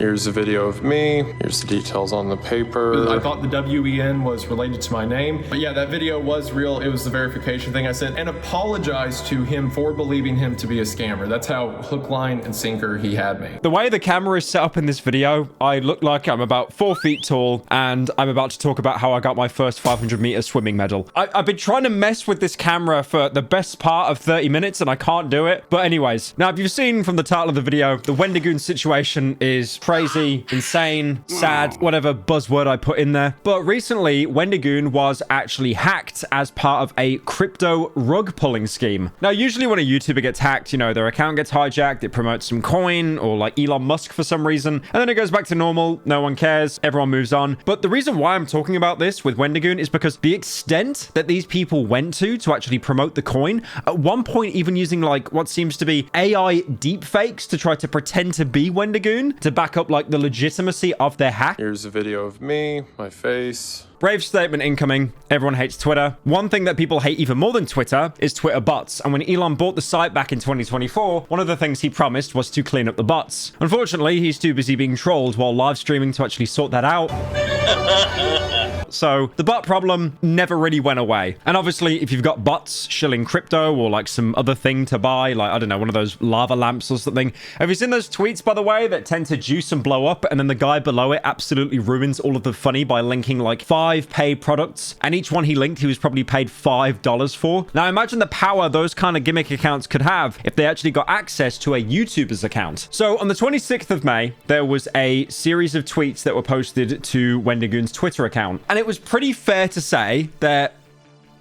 Here's a video of me. Here's the details on the paper. I thought the WEN was related to my name. But yeah, that video was real. It was the verification thing I said, and apologized to him for believing him to be a scammer. That's how hook, line, and sinker he had me. The way the camera is set up in this video, I look like I'm about 4 feet tall, and I'm about to talk about how I got my first 500-meter swimming medal. I've been trying to mess with this camera for the best part of 30 minutes, and I can't do it. But anyways, now if you've seen from the title of the video, the Wendigoon situation is crazy, insane, sad, whatever buzzword I put in there. But recently, Wendigoon was actually hacked as part of a crypto rug pulling scheme. Now, usually when a YouTuber gets hacked, you know, their account gets hijacked, it promotes some coin, or like Elon Musk for some reason, and then it goes back to normal, no one cares, everyone moves on. But the reason why I'm talking about this with Wendigoon is because the extent that these people went to actually promote the coin, at one point even using like what seems to be AI deepfakes to try to pretend to be Wendigoon to back up like the legitimacy of their hack. Here's a video of me, my face. Brave statement incoming. Everyone hates Twitter. One thing that people hate even more than Twitter is Twitter bots. And when Elon bought the site back in 2024, one of the things he promised was to clean up the bots. Unfortunately, he's too busy being trolled while live streaming to actually sort that out. So the bot problem never really went away. And obviously, if you've got bots shilling crypto or like some other thing to buy, like, I don't know, one of those lava lamps or something. Have you seen those tweets, by the way, that tend to juice and blow up, and then the guy below it absolutely ruins all of the funny by linking like 5 paid products, and each one he linked he was probably paid $5 for? Now imagine the power those kind of gimmick accounts could have if they actually got access to a YouTuber's account. So on the 26th of May, there was a series of tweets that were posted to Wendigoon's Twitter account, and it was pretty fair to say that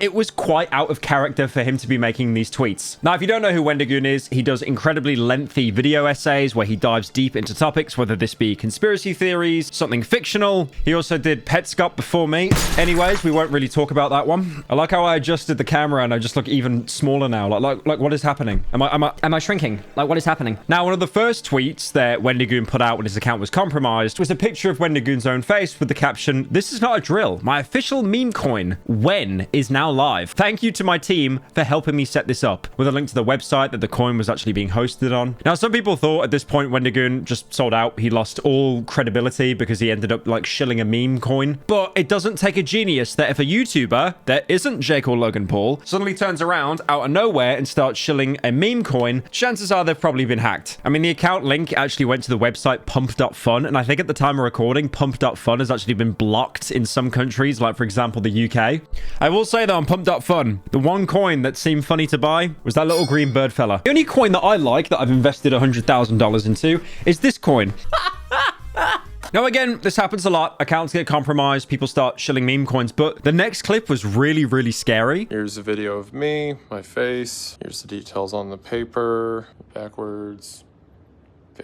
it was quite out of character for him to be making these tweets. Now, if you don't know who Wendigoon is, he does incredibly lengthy video essays where he dives deep into topics, whether this be conspiracy theories, something fictional. He also did Petscop before me. Anyways, we won't really talk about that one. I like how I adjusted the camera and I just look even smaller now. Like what is happening? Am I shrinking? Like, what is happening? Now, one of the first tweets that Wendigoon put out when his account was compromised was a picture of Wendigoon's own face with the caption, "This is not a drill. My official meme coin, Wen, is now live. Thank you to my team for helping me set this up," with a link to the website that the coin was actually being hosted on. Now, some people thought at this point Wendigoon just sold out. He lost all credibility because he ended up like shilling a meme coin. But it doesn't take a genius that if a YouTuber that isn't Jake or Logan Paul suddenly turns around out of nowhere and starts shilling a meme coin, chances are they've probably been hacked. I mean, the account link actually went to the website pump.fun, and I think at the time of recording, pump.fun has actually been blocked in some countries, like for example the UK. I will say though, on pump.fun, the one coin that seemed funny to buy was that little green bird fella. The only coin that I like that I've invested $100,000 into is this coin. Now, again, this happens a lot. Accounts get compromised. People start shilling meme coins. But the next clip was really, really scary. Here's a video of me, my face. Here's the details on the paper. Backwards.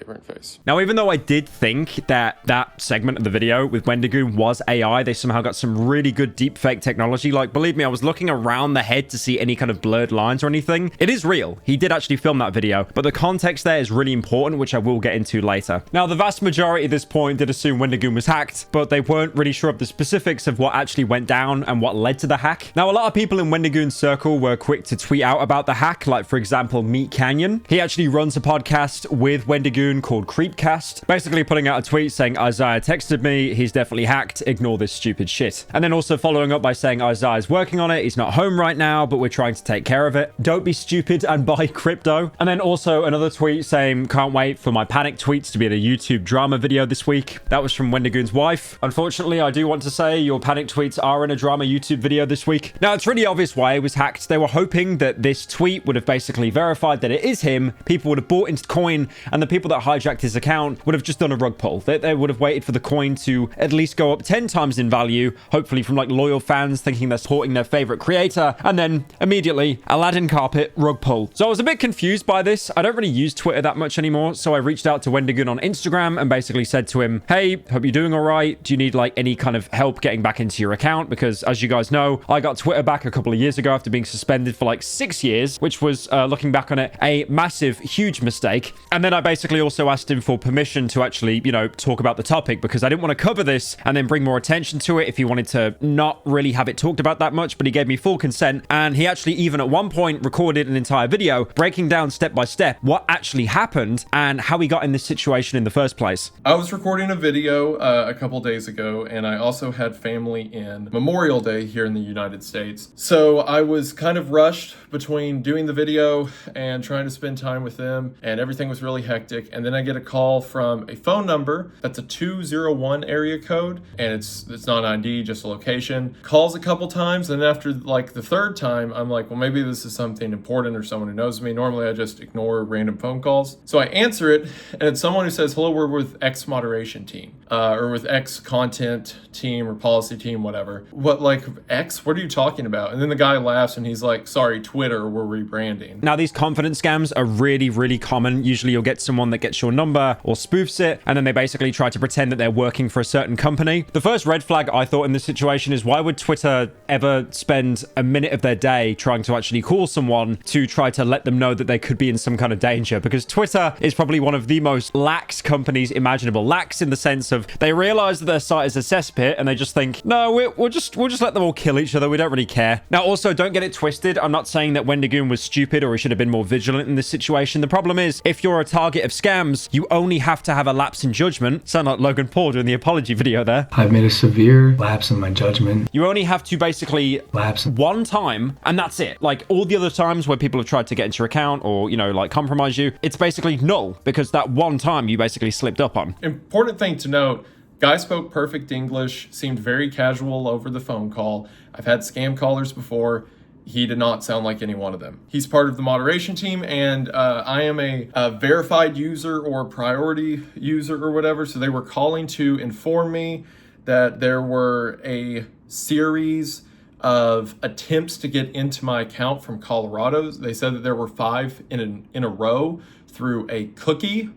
Favorite face. Now, even though I did think that that segment of the video with Wendigoon was AI, they somehow got some really good deepfake technology. Like, believe me, I was looking around the head to see any kind of blurred lines or anything. It is real. He did actually film that video, but the context there is really important, which I will get into later. Now, the vast majority at this point did assume Wendigoon was hacked, but they weren't really sure of the specifics of what actually went down and what led to the hack. Now, a lot of people in Wendigoon's circle were quick to tweet out about the hack, like, for example, Meat Canyon. He actually runs a podcast with Wendigoon called Creepcast, basically putting out a tweet saying, "Isaiah texted me, he's definitely hacked, ignore this stupid shit." And then also following up by saying Isaiah's working on it, he's not home right now, but we're trying to take care of it. Don't be stupid and buy crypto. And then also another tweet saying, "Can't wait for my panic tweets to be in a YouTube drama video this week." That was from Wendigoon's wife. Unfortunately, I do want to say your panic tweets are in a drama YouTube video this week. Now, it's really obvious why it was hacked. They were hoping that this tweet would have basically verified that it is him, people would have bought into coin, and the people that hijacked his account would have just done a rug pull. They would have waited for the coin to at least go up 10 times in value, hopefully from like loyal fans thinking they're supporting their favorite creator, and then immediately Aladdin carpet rug pull. So I was a bit confused by this. I don't really use Twitter that much anymore, so I reached out to Wendigoon on Instagram and basically said to him, "Hey, hope you're doing all right. Do you need like any kind of help getting back into your account? Because as you guys know, I got Twitter back a couple of years ago after being suspended for like 6 years, which was looking back on it, a massive, huge mistake." And then I basically also asked him for permission to actually, talk about the topic, because I didn't want to cover this and then bring more attention to it if he wanted to not really have it talked about that much, but he gave me full consent. And he actually even at one point recorded an entire video breaking down step by step what actually happened and how he got in this situation in the first place. I was recording a video a couple days ago, and I also had family in Memorial Day here in the United States. So I was kind of rushed between doing the video and trying to spend time with them, and everything was really hectic. And then I get a call from a phone number that's a 201 area code, and it's not an ID, just a location. Calls a couple times, and after like the third time, I'm like, well, maybe this is something important or someone who knows me. Normally I just ignore random phone calls. So I answer it, and it's someone who says, hello, we're with X moderation team, or with X content team or policy team, whatever. What, like X? What are you talking about? And then the guy laughs and he's like, sorry, Twitter, we're rebranding. Now, these confidence scams are really, really common. Usually you'll get someone that gets your number or spoofs it, and then they basically try to pretend that they're working for a certain company. The first red flag I thought in this situation is, why would Twitter ever spend a minute of their day trying to actually call someone to try to let them know that they could be in some kind of danger? Because Twitter is probably one of the most lax companies imaginable. Lax in the sense of they realize that their site is a cesspit and they just think, no, we'll just let them all kill each other. We don't really care. Now, also, don't get it twisted. I'm not saying that Wendigoon was stupid or he should have been more vigilant in this situation. The problem is, if you're a target of scams, you only have to have a lapse in judgment. Sound like Logan Paul doing the apology video there. I've made a severe lapse in my judgment. You only have to basically lapse one time, and that's it. Like all the other times where people have tried to get into your account or, like compromise you, it's basically null, because that one time you basically slipped up on. Important thing to note, guy spoke perfect English, seemed very casual over the phone call. I've had scam callers before. He did not sound like any one of them. He's part of the moderation team, and I am a verified user or priority user or whatever. So they were calling to inform me that there were a series of attempts to get into my account from Colorado. They said that there were 5 in a row through a cookie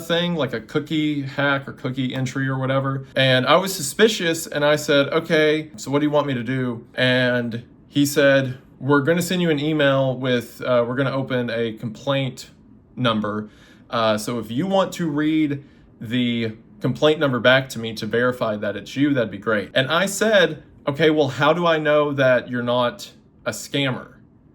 thing, like a cookie hack or cookie entry or whatever. And I was suspicious, and I said, okay, so what do you want me to do? And he said, we're going to send you an email with, we're going to open a complaint number. So if you want to read the complaint number back to me to verify that it's you, that'd be great. And I said, okay, well, how do I know that you're not a scammer?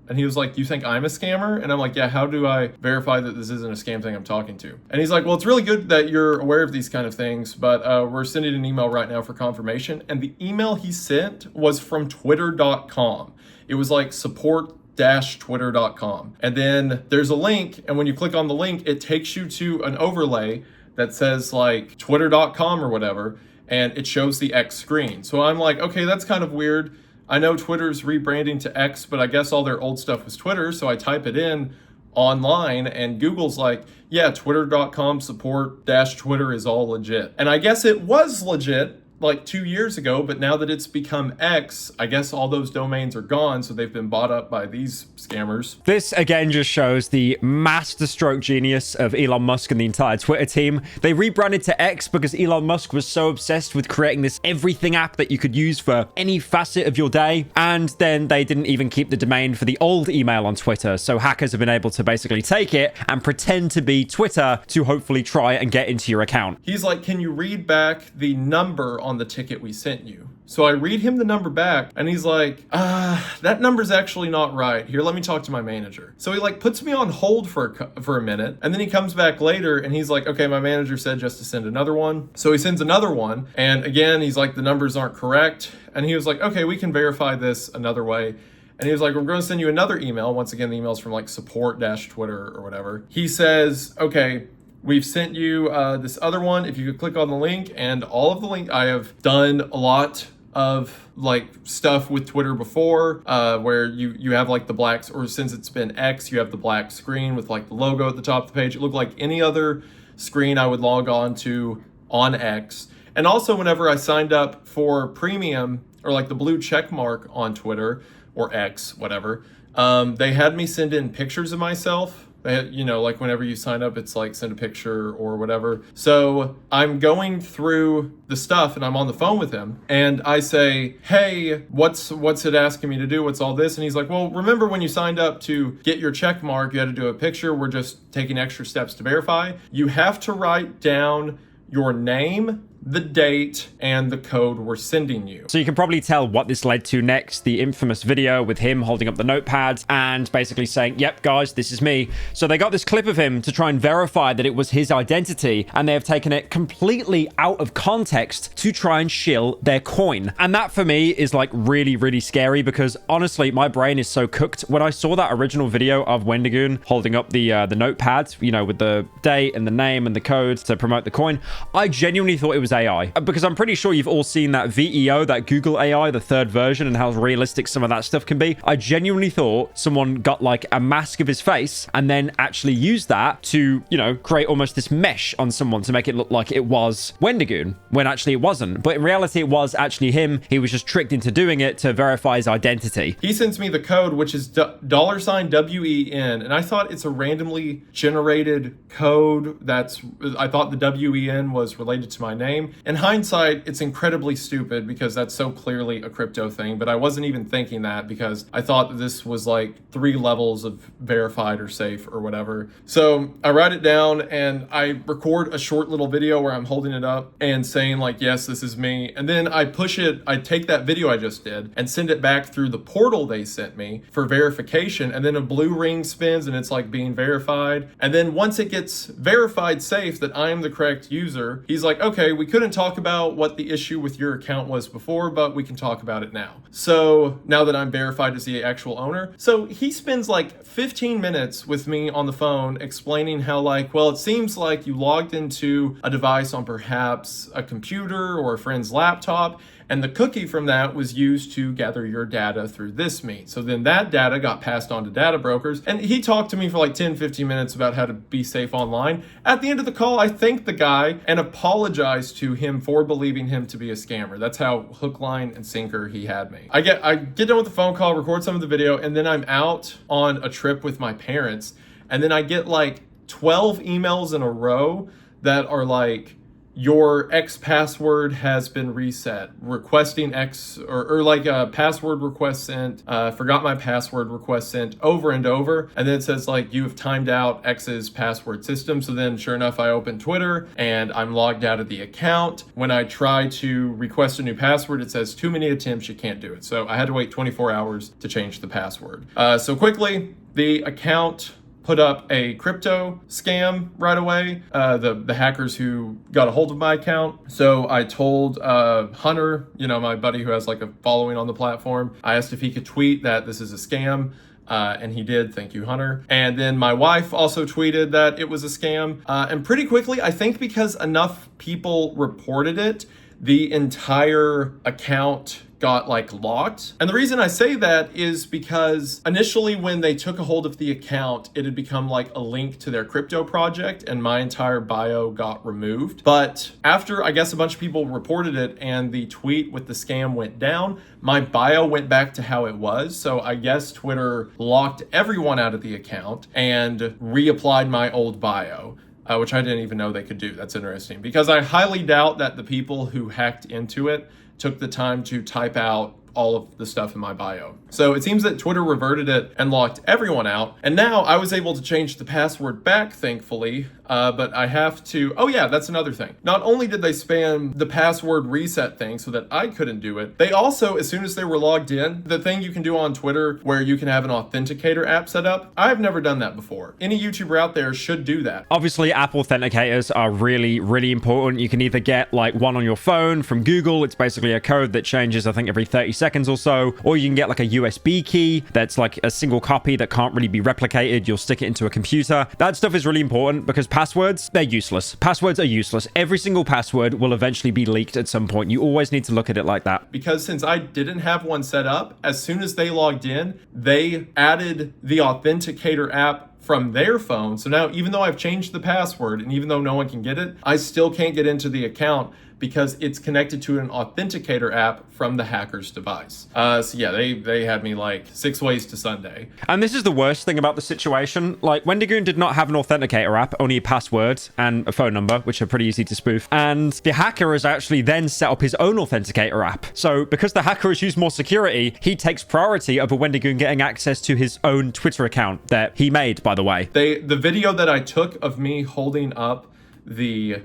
And he was like, you think I'm a scammer? And I'm like, yeah, how do I verify that this isn't a scam thing I'm talking to? And he's like, well, it's really good that you're aware of these kind of things, but we're sending an email right now for confirmation. And the email he sent was from twitter.com. It was like support-twitter.com. And then there's a link, and when you click on the link, it takes you to an overlay that says like twitter.com or whatever, and it shows the X screen. So I'm like, okay, that's kind of weird. I know Twitter's rebranding to X, but I guess all their old stuff was Twitter. So I type it in online, and Google's like, yeah, twitter.com support-Twitter is all legit. And I guess it was legit like 2 years ago, but now that it's become X, I guess all those domains are gone, so they've been bought up by these scammers. This again just shows the masterstroke genius of Elon Musk and the entire Twitter team. They rebranded to X because Elon Musk was so obsessed with creating this everything app that you could use for any facet of your day, and then they didn't even keep the domain for the old email on Twitter, so hackers have been able to basically take it and pretend to be Twitter to hopefully try and get into your account. He's like, can you read back the number on the ticket we sent you? So I read him the number back, and he's like, that number's actually not right. Here, let me talk to my manager. So he like puts me on hold for a minute, and then he comes back later and he's like, okay, my manager said just to send another one. So he sends another one, and again, he's like, the numbers aren't correct. And he was like, okay, we can verify this another way. And he was like, we're going to send you another email. Once again, the email's from like support-Twitter or whatever. He says, okay, we've sent you this other one. If you could click on the link, and all of the link, I have done a lot of like stuff with Twitter before, where you have like the blacks, or since it's been X, you have the black screen with like the logo at the top of the page. It looked like any other screen I would log on to on X. And also whenever I signed up for premium or like the blue check mark on Twitter or X, whatever, they had me send in pictures of myself Like whenever you sign up, it's like send a picture or whatever. So I'm going through the stuff and I'm on the phone with him and I say, hey, what's it asking me to do? What's all this? And he's like, well, remember when you signed up to get your check mark, you had to do a picture. We're just taking extra steps to verify. You have to write down your name, the date, and the code we're sending you. So you can probably tell what this led to next, the infamous video with him holding up the notepad and basically saying, yep, guys, this is me. So they got this clip of him to try and verify that it was his identity, and they have taken it completely out of context to try and shill their coin. And that for me is like really, really scary because honestly, my brain is so cooked. When I saw that original video of Wendigoon holding up the notepad, with the date and the name and the code to promote the coin, I genuinely thought it was AI, because I'm pretty sure you've all seen that VEO, that Google AI, the third version, and how realistic some of that stuff can be. I genuinely thought someone got like a mask of his face and then actually used that to, create almost this mesh on someone to make it look like it was Wendigoon, when actually it wasn't. But in reality, it was actually him. He was just tricked into doing it to verify his identity. He sends me the code, which is $WEN, and I thought it's a randomly generated code. I thought the WEN was related to my name. In hindsight, it's incredibly stupid because that's so clearly a crypto thing, but I wasn't even thinking that because I thought that this was like 3 levels of verified or safe or whatever. So I write it down and I record a short little video where I'm holding it up and saying like, yes, this is me. And then I take that video I just did and send it back through the portal they sent me for verification. And then a blue ring spins and it's like being verified. And then once it gets verified safe that I am the correct user, he's like, okay, we couldn't talk about what the issue with your account was before, but we can talk about it now. So now that I'm verified as the actual owner. So he spends like 15 minutes with me on the phone explaining how like, well, it seems like you logged into a device on perhaps a computer or a friend's laptop, and the cookie from that was used to gather your data through this means. So then that data got passed on to data brokers. And he talked to me for like 10, 15 minutes about how to be safe online. At the end of the call, I thanked the guy and apologized to him for believing him to be a scammer. That's how hook, line, and sinker he had me. I get done with the phone call, record some of the video, and then I'm out on a trip with my parents. And then I get like 12 emails in a row that are like, your X password has been reset, requesting X, or like a password request sent, forgot my password request sent, over and over. And then it says like, you have timed out X's password system. So then sure enough, I open Twitter and I'm logged out of the account. When I try to request a new password, it says too many attempts, you can't do it. So I had to wait 24 hours to change the password. So quickly, the account put up a crypto scam right away, the hackers who got a hold of my account. So I told Hunter, my buddy who has like a following on the platform, I asked if he could tweet that this is a scam. And he did. Thank you, Hunter. And then my wife also tweeted that it was a scam. And pretty quickly, I think because enough people reported it, the entire account got like locked. And the reason I say that is because initially when they took a hold of the account, it had become like a link to their crypto project and my entire bio got removed. But after I guess a bunch of people reported it and the tweet with the scam went down, my bio went back to how it was. So I guess Twitter locked everyone out of the account and reapplied my old bio. Which I didn't even know they could do. That's interesting because I highly doubt that the people who hacked into it took the time to type out all of the stuff in my bio. So it seems that Twitter reverted it and locked everyone out. And now I was able to change the password back, thankfully, but I have to, oh yeah, that's another thing. Not only did they spam the password reset thing so that I couldn't do it, they also, as soon as they were logged in, the thing you can do on Twitter where you can have an authenticator app set up, I've never done that before. Any YouTuber out there should do that. Obviously, app authenticators are really, really important. You can either get like one on your phone from Google. It's basically a code that changes, I think, every 30 seconds or so, or you can get like a USB key that's like a single copy that can't really be replicated. You'll stick it into a computer. That stuff is really important because passwords, they're useless. Passwords are useless. Every single password will eventually be leaked at some point. You always need to look at it like that. Because since I didn't have one set up, as soon as they logged in, they added the authenticator app from their phone. So now even though I've changed the password and even though no one can get it, I still can't get into the account because it's connected to an authenticator app from the hacker's device. So yeah, they had me like 6 ways to Sunday. And this is the worst thing about the situation. Like, Wendigoon did not have an authenticator app, only a password and a phone number, which are pretty easy to spoof. And the hacker has actually then set up his own authenticator app. So because the hacker has used more security, he takes priority over Wendigoon getting access to his own Twitter account that he made, by the way. The video that I took of me holding up the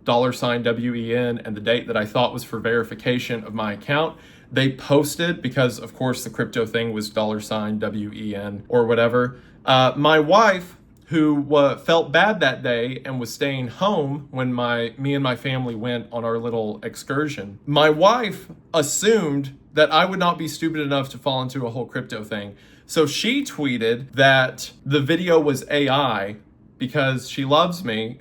$WEN and the date that I thought was for verification of my account, they posted, because of course the crypto thing was $WEN or whatever. My wife, who felt bad that day and was staying home when me and my family went on our little excursion, my wife assumed that I would not be stupid enough to fall into a whole crypto thing. So she tweeted that the video was AI because she loves me.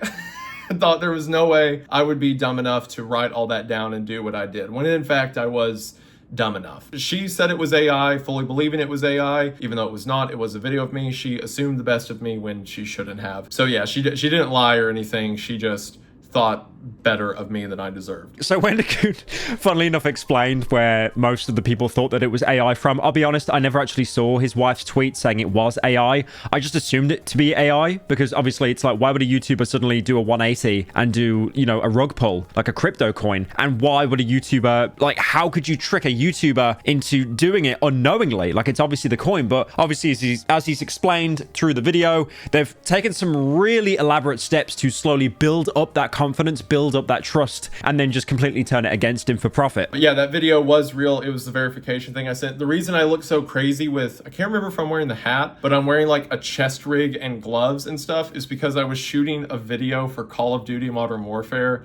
Thought there was no way I would be dumb enough to write all that down and do what I did, when in fact I was dumb enough. She said it was AI, fully believing it was AI, even though it was not. It was a video of me. She assumed the best of me when she shouldn't have. So yeah, she didn't lie or anything. She just thought better of me than I deserved. So Wendigoon, funnily enough, explained where most of the people thought that it was AI from. I'll be honest, I never actually saw his wife's tweet saying it was AI. I just assumed it to be AI because obviously it's like, why would a YouTuber suddenly do a 180 and do, you know, a rug pull, like a crypto coin? And why would a YouTuber, like, how could you trick a YouTuber into doing it unknowingly? Like, it's obviously the coin, but obviously as he's explained through the video, they've taken some really elaborate steps to slowly build up that confidence, build up that trust, and then just completely turn it against him for profit. But yeah, that video was real. It was the verification thing I said. The reason I look so crazy with, I can't remember if I'm wearing the hat, but I'm wearing like a chest rig and gloves and stuff, is because I was shooting a video for Call of Duty Modern Warfare.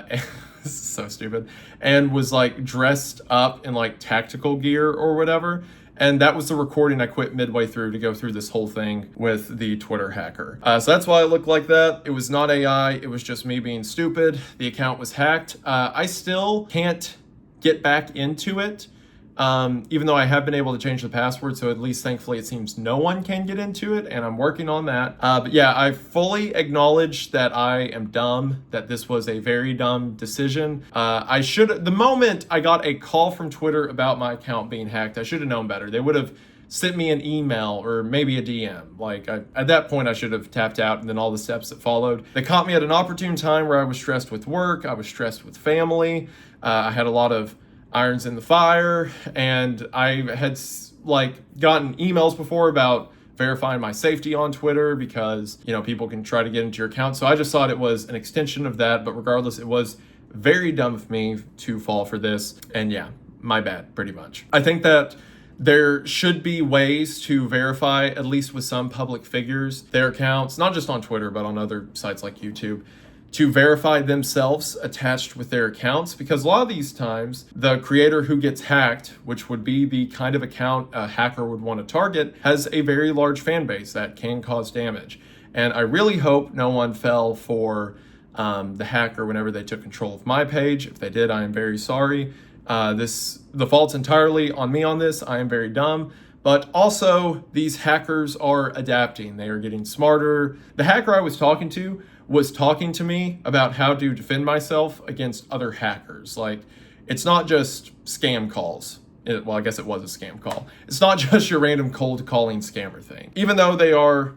This is so stupid. And was like dressed up in like tactical gear or whatever. And that was the recording I quit midway through to go through this whole thing with the Twitter hacker. So that's why I look like that. It was not AI. It was just me being stupid. The account was hacked. I still can't get back into it, even though I have been able to change the password. So at least thankfully it seems no one can get into it, and I'm working on that. But yeah, I fully acknowledge that I am dumb, that this was a very dumb decision. The moment I got a call from Twitter about my account being hacked, I should have known better. They would have sent me an email or maybe a DM. Like, at that point I should have tapped out, and then all the steps that followed. They caught me at an opportune time where I was stressed with work. I was stressed with family. I had a lot of irons in the fire, and I had like gotten emails before about verifying my safety on Twitter because, you know, people can try to get into your account. So I just thought it was an extension of that, but regardless, it was very dumb of me to fall for this. And yeah, my bad, pretty much. I think that there should be ways to verify, at least with some public figures, their accounts, not just on Twitter, but on other sites like YouTube, to verify themselves attached with their accounts, because a lot of these times the creator who gets hacked, which would be the kind of account a hacker would want to target, has a very large fan base that can cause damage. And I really hope no one fell for the hacker whenever they took control of my page. If they did, I am very sorry. The fault's entirely on me on this. I am very dumb. But also, these hackers are adapting. They are getting smarter. The hacker I was talking to was talking to me about how to defend myself against other hackers. Like, it's not just scam calls. Well, I guess it was a scam call. It's not just your random cold calling scammer thing. Even though they are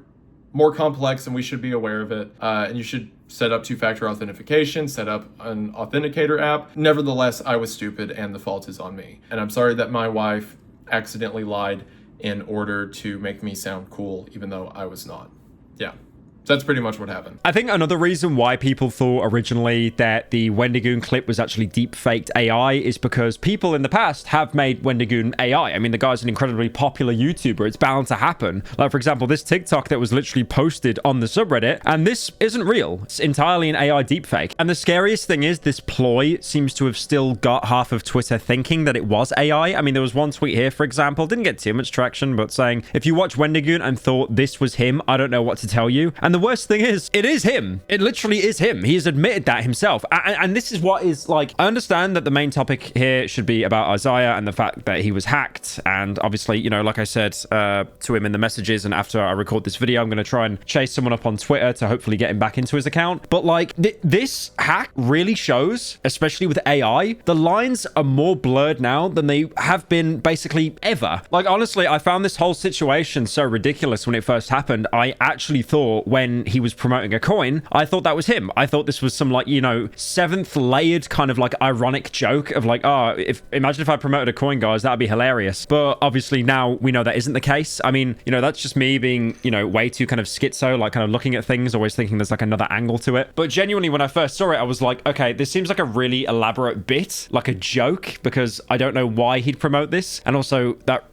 more complex and we should be aware of it, and you should set up two-factor authentication, set up an authenticator app. Nevertheless, I was stupid and the fault is on me. And I'm sorry that my wife accidentally lied in order to make me sound cool, even though I was not. Yeah. So that's pretty much what happened. I think another reason why people thought originally that the Wendigoon clip was actually deep-faked AI is because people in the past have made Wendigoon AI. I mean, the guy's an incredibly popular YouTuber. It's bound to happen. Like, for example, this TikTok that was literally posted on the subreddit, and this isn't real. It's entirely an AI deepfake. And the scariest thing is this ploy seems to have still got half of Twitter thinking that it was AI. I mean, there was one tweet here, for example, didn't get too much traction, but saying, if you watch Wendigoon and thought this was him, I don't know what to tell you. And And the worst thing is, it is him. It literally is him. He has admitted that himself. And this is what is like, I understand that the main topic here should be about Isaiah and the fact that he was hacked. And obviously, you know, like I said to him in the messages, and after I record this video, I'm going to try and chase someone up on Twitter to hopefully get him back into his account. But like this hack really shows, especially with AI, the lines are more blurred now than they have been basically ever. Like, honestly, I found this whole situation so ridiculous when it first happened. I actually thought when he was promoting a coin, I thought that was him. I thought this was some like, you know, seventh layered kind of like ironic joke of like, oh, imagine if I promoted a coin, guys, that'd be hilarious. But obviously now we know that isn't the case. I mean, you know, that's just me being, you know, way too kind of schizo, like kind of looking at things, always thinking there's like another angle to it. But genuinely, when I first saw it, I was like, okay, this seems like a really elaborate bit, like a joke, because I don't know why he'd promote this. And also that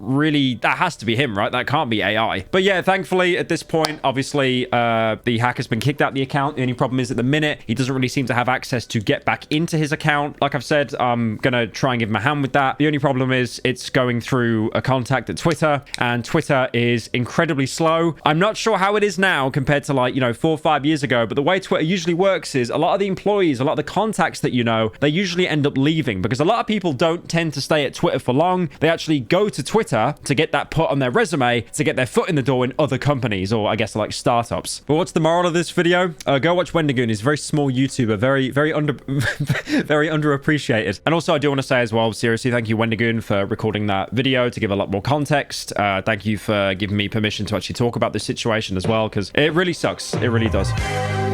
has to be him, right? That can't be AI. But yeah, thankfully at this point, obviously the hacker's been kicked out the account. The only problem is at the minute, he doesn't really seem to have access to get back into his account. Like I've said, I'm gonna try and give him a hand with that. The only problem is it's going through a contact at Twitter, and Twitter is incredibly slow. I'm not sure how it is now compared to like, you know, 4 or 5 years ago, but the way Twitter usually works is a lot of the employees, a lot of the contacts that you know, they usually end up leaving because a lot of people don't tend to stay at Twitter for long. They actually go to Twitter to get that put on their resume, to get their foot in the door in other companies, or I guess like startups. But what's the moral of this video? Go watch Wendigoon. He's a very small YouTuber, very underappreciated. And also I do want to say as well, seriously, thank you Wendigoon for recording that video to give a lot more context. Thank you for giving me permission to actually talk about this situation as well, because it really sucks. It really does.